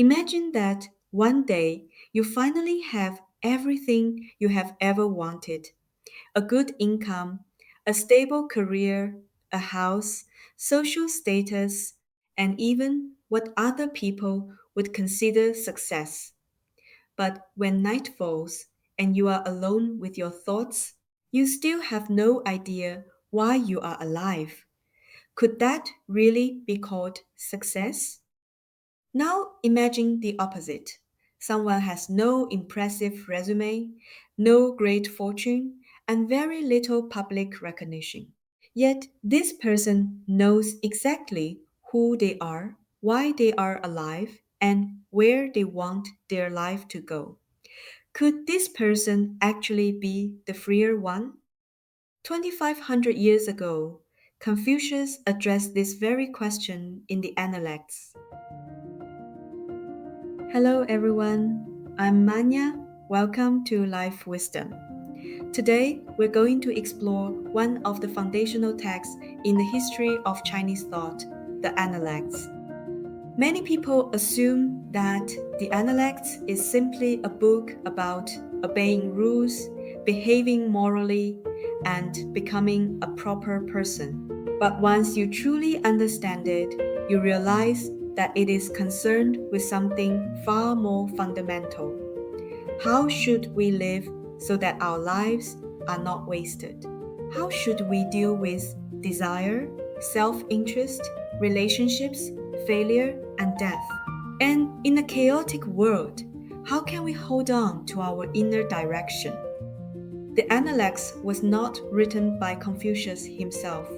Imagine that one day you finally have everything you have ever wanted: a good income, a stable career, a house, social status, and even what other people would consider success. But when night falls and you are alone with your thoughts, you still have no idea why you are alive. Could that really be called success? Now imagine the opposite. Someone has no impressive resume, no great fortune, and very little public recognition. Yet this person knows exactly who they are, why they are alive, and where they want their life to go. Could this person actually be the freer one? 2,500 years ago, Confucius addressed this very question in the Analects. Hello everyone, I'm Manya. Welcome to Life Wisdom. Today, we're going to explore one of the foundational texts in the history of Chinese thought, the Analects. Many people assume that the Analects is simply a book about obeying rules, behaving morally, and becoming a proper person. But once you truly understand it, you realize that it is concerned with something far more fundamental. How should we live so that our lives are not wasted? How should we deal with desire, self interest, relationships, failure, and death? And in a chaotic world, how can we hold on to our inner direction? The Analects was not written by Confucius himself.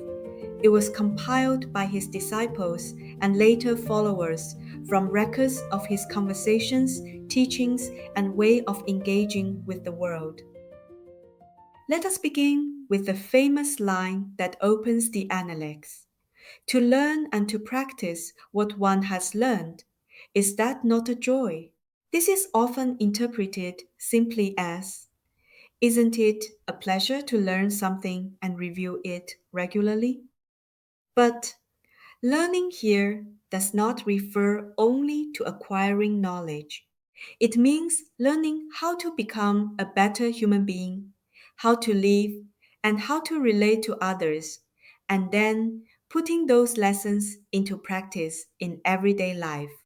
It was compiled by his disciples and later followers from records of his conversations, teachings, and way of engaging with the world. Let us begin with the famous line that opens the Analects. To learn and to practice what one has learned, is that not a joy? This is often interpreted simply as, isn't it a pleasure to learn something and review it regularly? But learning here does not refer only to acquiring knowledge. It means learning how to become a better human being, how to live, and how to relate to others, and then putting those lessons into practice in everyday life.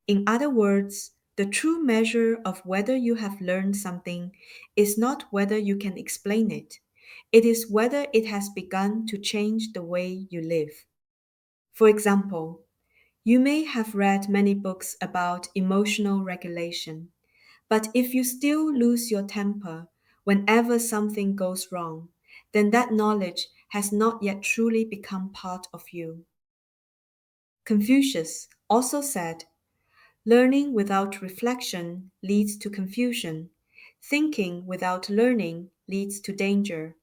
In other words, the true measure of whether you have learned something is not whether you can explain it. It is whether it has begun to change the way you live. For example, you may have read many books about emotional regulation, but if you still lose your temper whenever something goes wrong, then that knowledge has not yet truly become part of you. Confucius also said, learning without reflection leads to confusion. Thinking without learning leads to danger.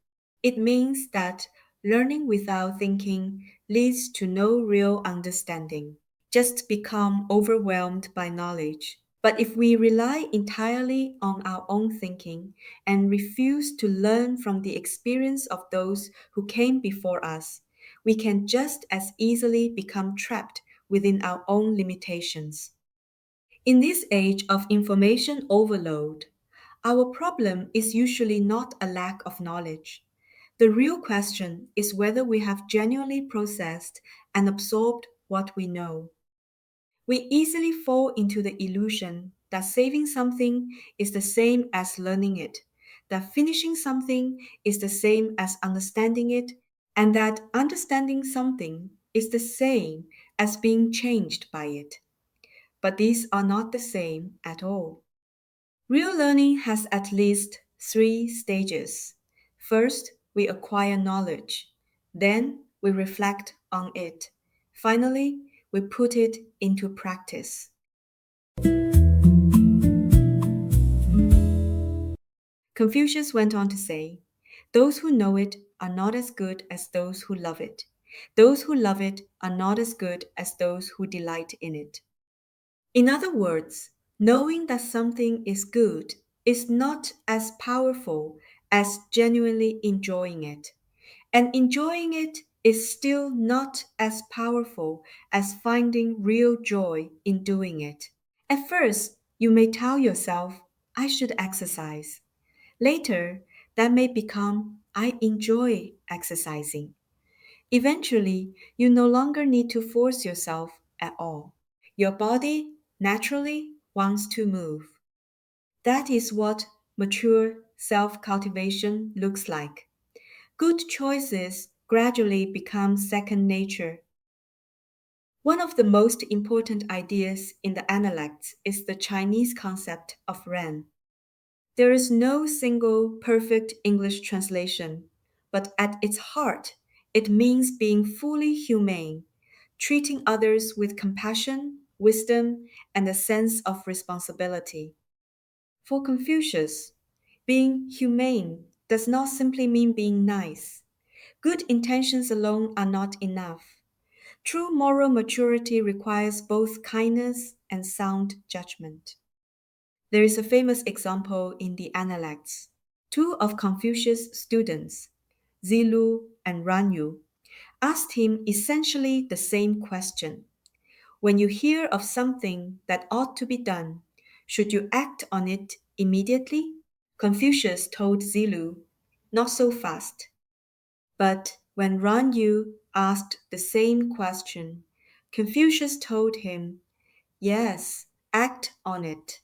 It means that learning without thinking leads to no real understanding. Just become overwhelmed by knowledge. But if we rely entirely on our own thinking and refuse to learn from the experience of those who came before us, we can just as easily become trapped within our own limitations. In this age of information overload, our problem is usually not a lack of knowledge. The real question is whether we have genuinely processed and absorbed what we know. We easily fall into the illusion that saving something is the same as learning it, that finishing something is the same as understanding it, and that understanding something is the same as being changed by it. But these are not the same at all. Real learning has at least three stages. First, we acquire knowledge. Then, we reflect on it. Finally, we put it into practice. Confucius went on to say, those who know it are not as good as those who love it. Those who love it are not as good as those who delight in it. In other words, knowing that something is good is not as powerful as genuinely enjoying it. And enjoying it is still not as powerful as finding real joy in doing it. At first, you may tell yourself, I should exercise. Later, that may become, I enjoy exercising. Eventually, you no longer need to force yourself at all. Your body naturally wants to move. That is what mature self cultivation looks like. Good choices gradually become second nature. One of the most important ideas in the Analects is the Chinese concept of Ren. There is no single perfect English translation, but at its heart, it means being fully humane, treating others with compassion, wisdom, and a sense of responsibility. For Confucius, being humane does not simply mean being nice. Good intentions alone are not enough. True moral maturity requires both kindness and sound judgment. There is a famous example in the Analects. Two of Confucius' students, Zilu and Ranyu, asked him essentially the same question. When you hear of something that ought to be done, should you act on it immediately? Confucius told Zilu, not so fast. But when Ranyu asked the same question, Confucius told him, yes, act on it.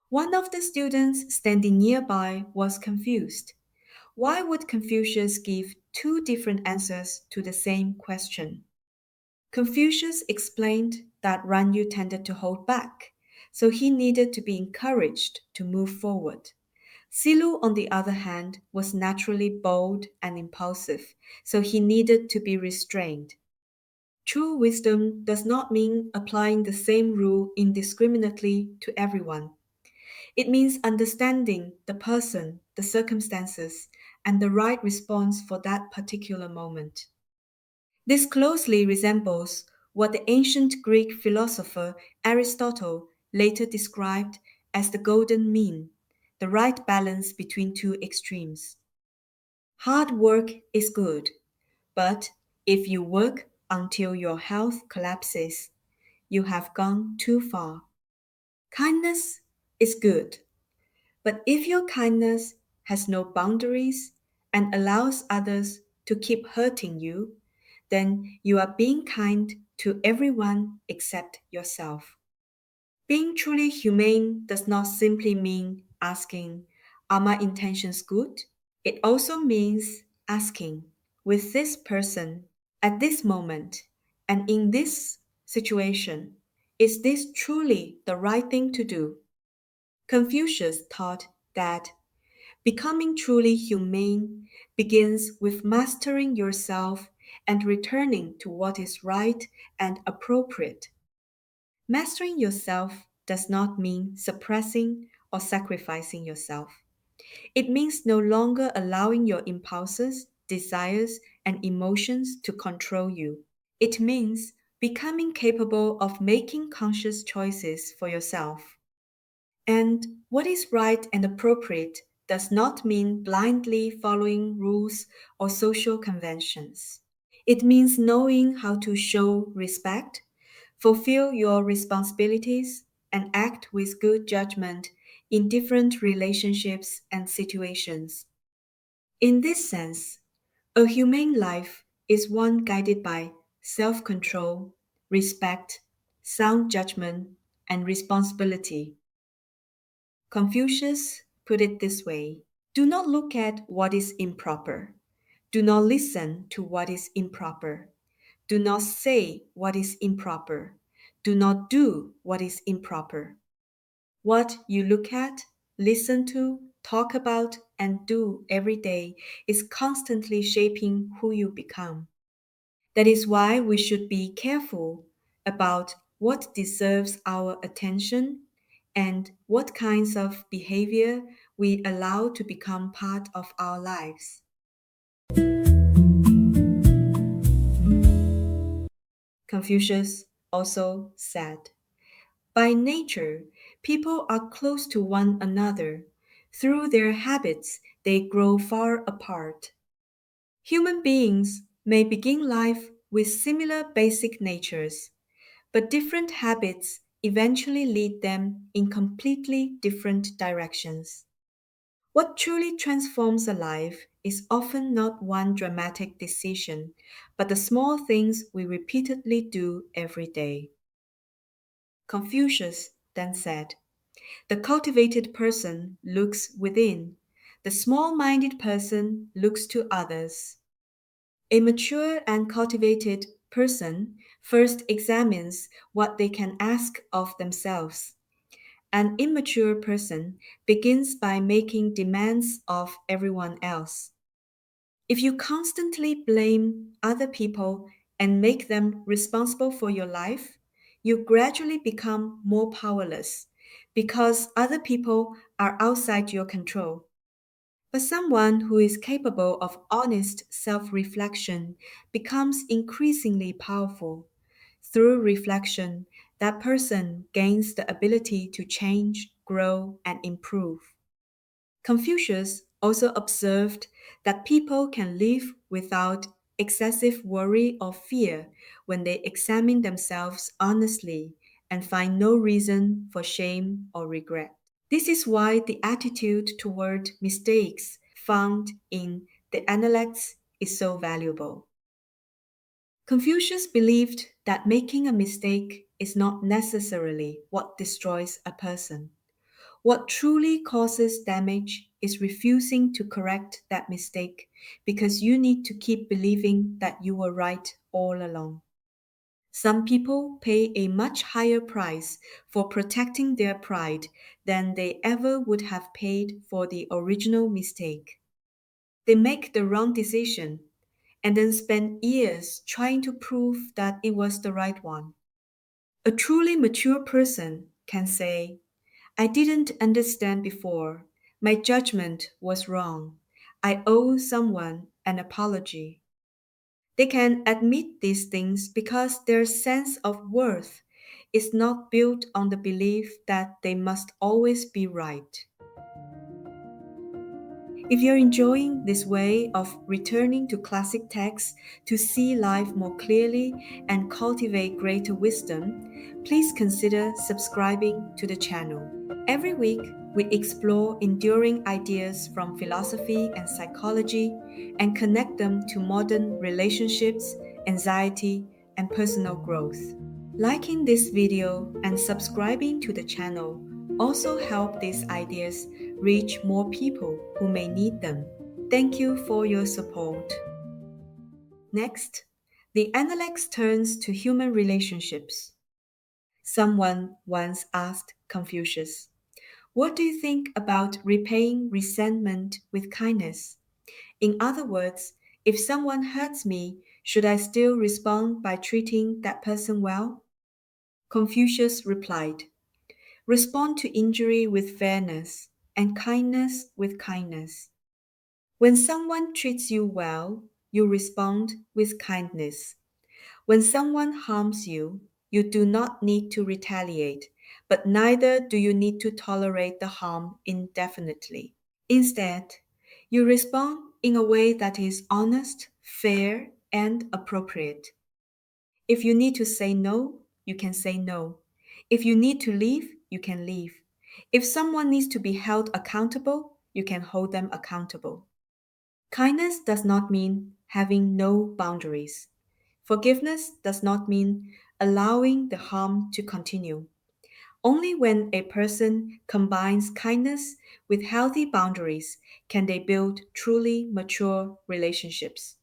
One of the students standing nearby was confused. Why would Confucius give two different answers to the same question? Confucius explained that Ranyu tended to hold back, so he needed to be encouraged to move forward. Silu, on the other hand, was naturally bold and impulsive, so he needed to be restrained. True wisdom does not mean applying the same rule indiscriminately to everyone. It means understanding the person, the circumstances, and the right response for that particular moment. This closely resembles what the ancient Greek philosopher Aristotle later described as the golden mean, the right balance between two extremes. Hard work is good, but if you work until your health collapses, you have gone too far. Kindness is good, but if your kindness has no boundaries and allows others to keep hurting you, then you are being kind to everyone except yourself. Being truly humane does not simply mean asking, are my intentions good? It also means asking, with this person, at this moment, and in this situation, is this truly the right thing to do? Confucius taught that becoming truly humane begins with mastering yourself and returning to what is right and appropriate. Mastering yourself does not mean suppressing or sacrificing yourself. It means no longer allowing your impulses, desires, and emotions to control you. It means becoming capable of making conscious choices for yourself. And what is right and appropriate does not mean blindly following rules or social conventions. It means knowing how to show respect, fulfill your responsibilities, and act with good judgment in different relationships and situations. In this sense, a humane life is one guided by self control, respect, sound judgment, and responsibility. Confucius put it this way: do not look at what is improper. Do not listen to what is improper. Do not say what is improper. Do not do what is improper. What you look at, listen to, talk about, and do every day is constantly shaping who you become. That is why we should be careful about what deserves our attention and what kinds of behavior we allow to become part of our lives. Confucius also said, by nature, people are close to one another. Through their habits, they grow far apart. Human beings may begin life with similar basic natures, but different habits eventually lead them in completely different directions. What truly transforms a life is often not one dramatic decision, but the small things we repeatedly do every day. Confucius then said, "The cultivated person looks within, the small minded person looks to others." A mature and cultivated person first examines what they can ask of themselves. An immature person begins by making demands of everyone else. If you constantly blame other people and make them responsible for your life, you gradually become more powerless because other people are outside your control. But someone who is capable of honest self reflection becomes increasingly powerful. Through reflection, that person gains the ability to change, grow, and improve. Confucius also observed that people can live without excessive worry or fear when they examine themselves honestly and find no reason for shame or regret. This is why the attitude toward mistakes found in the Analects is so valuable. Confucius believed that making a mistake is not necessarily what destroys a person. What truly causes damage is refusing to correct that mistake because you need to keep believing that you were right all along. Some people pay a much higher price for protecting their pride than they ever would have paid for the original mistake. They make the wrong decision and then spend years trying to prove that it was the right one. A truly mature person can say, "I didn't understand before. My judgment was wrong. I owe someone an apology." They can admit these things because their sense of worth is not built on the belief that they must always be right. If you're enjoying this way of returning to classic texts to see life more clearly and cultivate greater wisdom, please consider subscribing to the channel. Every week, we explore enduring ideas from philosophy and psychology and connect them to modern relationships, anxiety, and personal growth. Liking this video and subscribing to the channel also help these ideas reach more people who may need them. Thank you for your support. Next, the Analects turns to human relationships. Someone once asked Confucius, "What do you think about repaying resentment with kindness?" In other words, if someone hurts me, should I still respond by treating that person well? Confucius replied, "Respond to injury with fairness and kindness with kindness. When someone treats you well, you respond with kindness. When someone harms you, you do not need to retaliate, but neither do you need to tolerate the harm indefinitely. Instead, you respond in a way that is honest, fair, and appropriate. If you need to say no, you can say no. If you need to leave, you can leave. If someone needs to be held accountable, you can hold them accountable." Kindness does not mean having no boundaries. Forgiveness does not mean allowing the harm to continue. Only when a person combines kindness with healthy boundaries can they build truly mature relationships.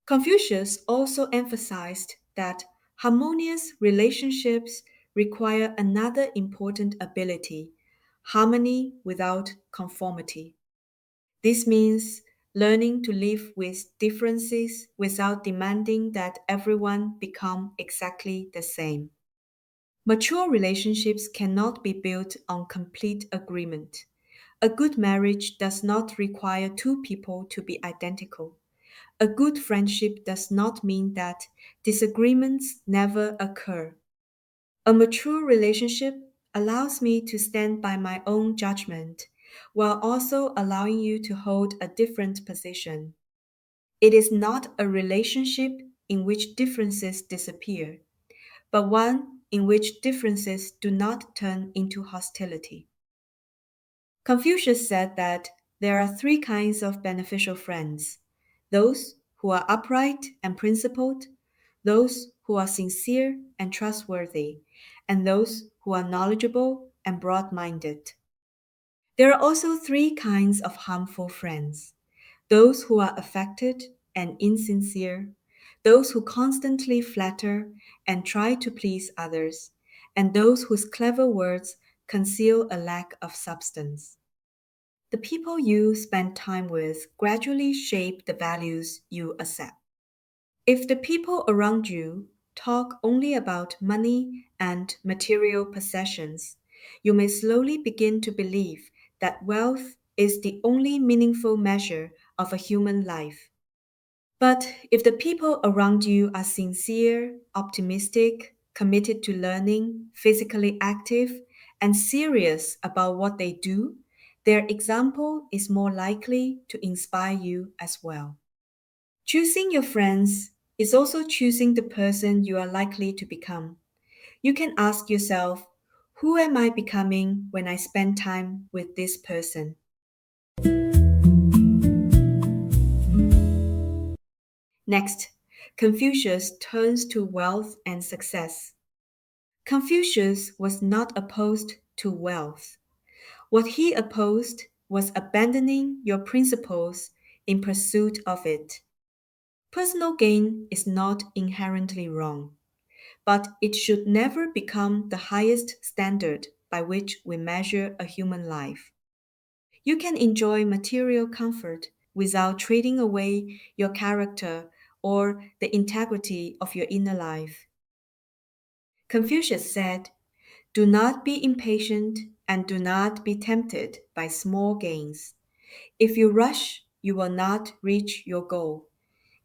Confucius also emphasized that harmonious relationships require another important ability: harmony without conformity. This means learning to live with differences without demanding that everyone become exactly the same. Mature relationships cannot be built on complete agreement. A good marriage does not require two people to be identical. A good friendship does not mean that disagreements never occur. A mature relationship allows me to stand by my own judgment while also allowing you to hold a different position. It is not a relationship in which differences disappear, but one in which differences do not turn into hostility. Confucius said that there are three kinds of beneficial friends: those who are upright and principled, those who are sincere and trustworthy, and those who are knowledgeable and broad minded. There are also three kinds of harmful friends: those who are affected and insincere, those who constantly flatter and try to please others, and those whose clever words conceal a lack of substance. The people you spend time with gradually shape the values you accept. If the people around you talk only about money and material possessions, you may slowly begin to believe that wealth is the only meaningful measure of a human life. But if the people around you are sincere, optimistic, committed to learning, physically active, and serious about what they do, their example is more likely to inspire you as well. Choosing your friends is also choosing the person you are likely to become. You can ask yourself, who am I becoming when I spend time with this person? Next, Confucius turns to wealth and success. Confucius was not opposed to wealth. What he opposed was abandoning your principles in pursuit of it. Personal gain is not inherently wrong, but it should never become the highest standard by which we measure a human life. You can enjoy material comfort without trading away your character or the integrity of your inner life. Confucius said, "Do not be impatient and do not be tempted by small gains. If you rush, you will not reach your goal.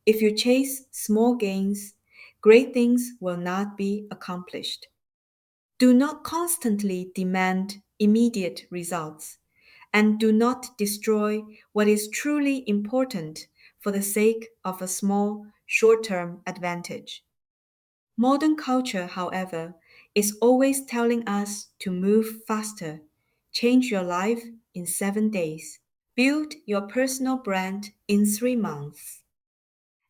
If you chase small gains, great things will not be accomplished." Do not constantly demand immediate results, and do not destroy what is truly important for the sake of a small, short term advantage. Modern culture, however, is always telling us to move faster, change your life in 7 days, build your personal brand in 3 months.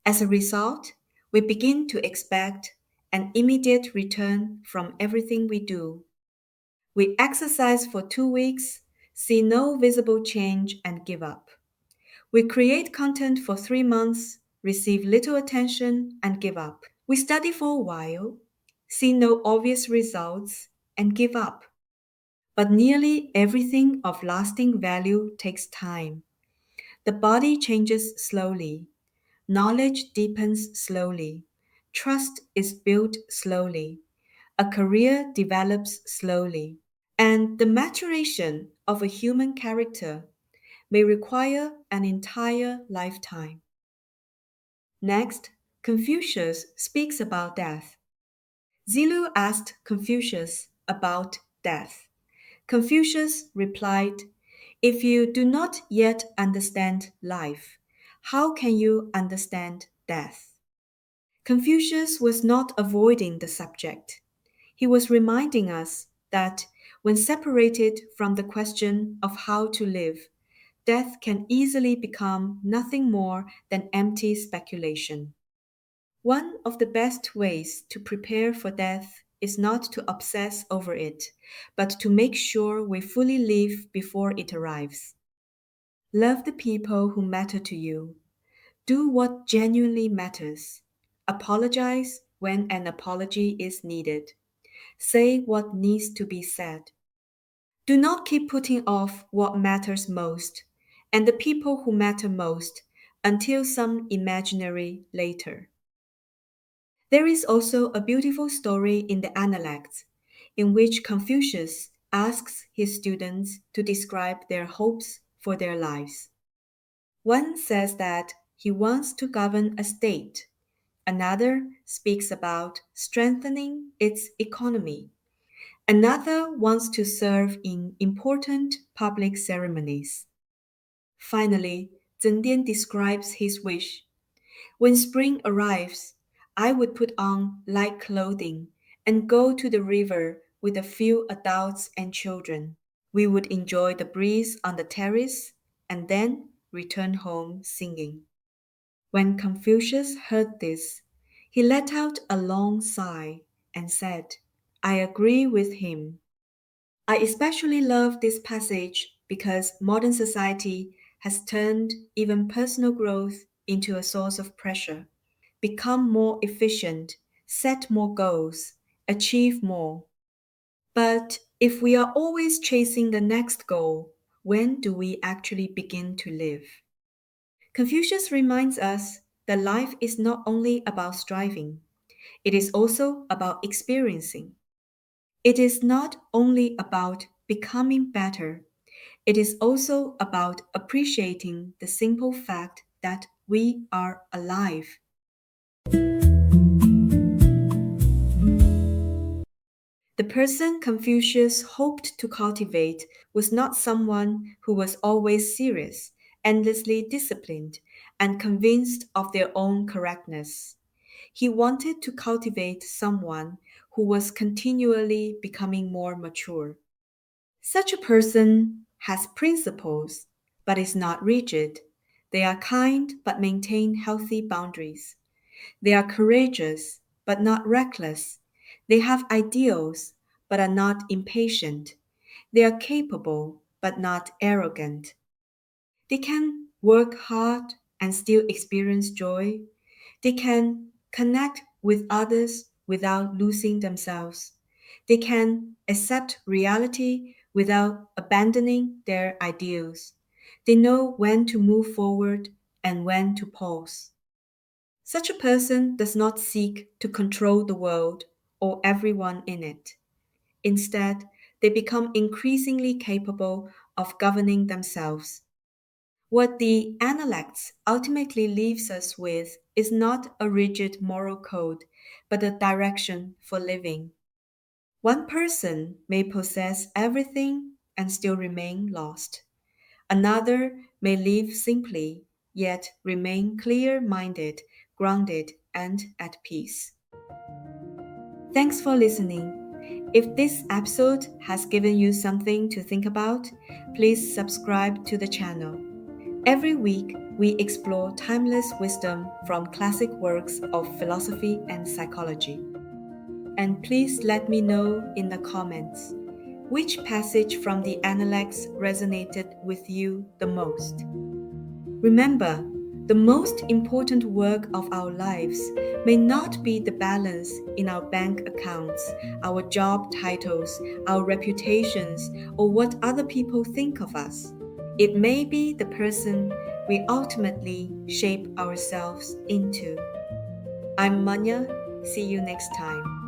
As a result, we begin to expect an immediate return from everything we do. We exercise for 2 weeks, see no visible change, and give up. We create content for 3 months, receive little attention, and give up. We study for a while, see no obvious results, and give up. But nearly everything of lasting value takes time. The body changes slowly, knowledge deepens slowly, trust is built slowly, a career develops slowly, and the maturation of a human character may require an entire lifetime. Next, Confucius speaks about death. Zilu asked Confucius about death. Confucius replied, "If you do not yet understand life, how can you understand death?" Confucius was not avoiding the subject. He was reminding us that when separated from the question of how to live, death can easily become nothing more than empty speculation. One of the best ways to prepare for death is not to obsess over it, but to make sure we fully live before it arrives. Love the people who matter to you. Do what genuinely matters. Apologize when an apology is needed. Say what needs to be said. Do not keep putting off what matters most and the people who matter most until some imaginary later. There is also a beautiful story in the Analects, in which Confucius asks his students to describe their hopes for their lives. One says that he wants to govern a state. Another speaks about strengthening its economy. Another wants to serve in important public ceremonies. Finally, Zhendian describes his wish. When spring arrives, I would put on light clothing and go to the river with a few adults and children. We would enjoy the breeze on the terrace and then return home singing. When Confucius heard this, he let out a long sigh and said, I agree with him. I especially love this passage because modern society has turned even personal growth into a source of pressure. Become more efficient, set more goals, achieve more. But if we are always chasing the next goal, when do we actually begin to live? Confucius reminds us that life is not only about striving, it is also about experiencing. It is not only about becoming better, it is also about appreciating the simple fact that we are alive. The person Confucius hoped to cultivate was not someone who was always serious, endlessly disciplined, and convinced of their own correctness. He wanted to cultivate someone who was continually becoming more mature. Such a person has principles, but is not rigid. They are kind, but maintain healthy boundaries. They are courageous, but not reckless. They have ideals, but are not impatient. They are capable, but not arrogant. They can work hard and still experience joy. They can connect with others without losing themselves. They can accept reality without abandoning their ideals. They know when to move forward and when to pause. Such a person does not seek to control the world or everyone in it. Instead, they become increasingly capable of governing themselves. What the Analects ultimately leaves us with is not a rigid moral code, but a direction for living. One person may possess everything and still remain lost. Another may live simply, yet remain clear minded, grounded, and at peace. Thanks for listening. If this episode has given you something to think about, please subscribe to the channel. Every week, we explore timeless wisdom from classic works of philosophy and psychology. And please let me know in the comments which passage from the Analects resonated with you the most. Remember, the most important work of our lives may not be the balance in our bank accounts, our job titles, our reputations, or what other people think of us. It may be the person we ultimately shape ourselves into. I'm Manya. See you next time.